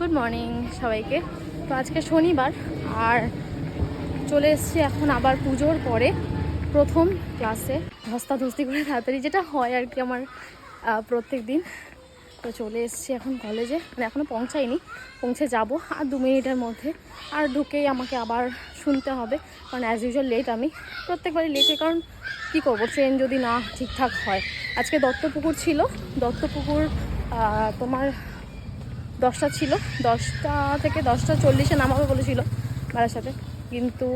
Good morning সবাইকে। তো আজকে শনিবার আর চলে এসেছি এখন আবার পুজোর পরে প্রথম ক্লাসে, ধস্তাধস্তি করে তাড়াতাড়ি যেটা হয় আর কি আমার প্রত্যেক দিন। তো চলে এসেছি এখন কলেজে, মানে এখনও পৌঁছে যাব আর 2 মিনিটের মধ্যে। আর ঢুকেই আমাকে আবার শুনতে হবে, কারণ অ্যাজ ইউজুয়াল লেট, আমি প্রত্যেকবারই লেটে। কারণ কী করবো, ট্রেন যদি না ঠিকঠাক হয়। আজকে দত্তপুকুর ছিল, দত্তপুকুর তোমার 10টা ছিল, 10টা থেকে 10টা 40-এ নামাবে বলেছিল বারাসাতে, কিন্তু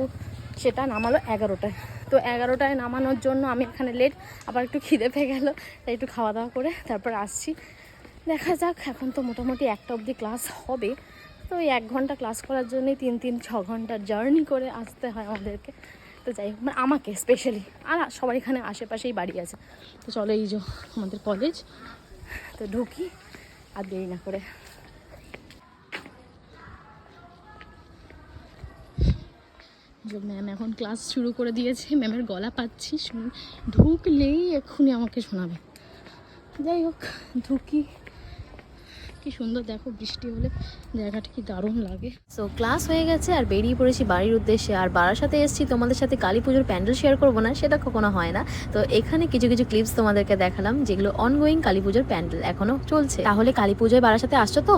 সেটা নামালো 11টায়। তো 11টায় নামানোর জন্য আমি এখানে লেট, আবার একটু খিদে পেয়ে গেল, তাই একটু খাওয়া দাওয়া করে তারপর আসছি। দেখা যাক, এখন তো মোটামুটি 1টা অবধি ক্লাস হবে। তো ওই 1 ঘন্টা ক্লাস করার জন্যই 3-6 ঘন্টার জার্নি করে আসতে হয় আমাদেরকে। তো যাই হোক, মানে আমাকে স্পেশালি, আর সবার এখানে আশেপাশেই বাড়ি আছে। তো চলো, এই যে আমাদের কলেজ, তো ঢুকি আর দেরি না করে। ম্যাম এখন ক্লাস শুরু করে দিয়েছে, ম্যামের গলা পাচ্ছি, ঢুকলেই এক্ষুনি আমাকে শোনাবে। যাই হোক, ঢুকি। কি সুন্দর দেখো, বৃষ্টি হলে জায়গাটা কি দারুণ লাগে। সো ক্লাস হয়ে গেছে আর বেরিয়ে পড়েছি বাড়ির উদ্দেশ্যে। আর বারাসাতে এসেছি, তোমাদের সাথে কালী পুজোর প্যান্ডেল শেয়ার করবো না, সেটা কখনো হয় না। তো এখানে কিছু কিছু ক্লিপস তোমাদেরকে দেখালাম, যেগুলো অনগোয়িং কালী পুজোর প্যান্ডেল এখনো চলছে। তাহলে কালী পুজোয় বারাসাতে আসছো তো?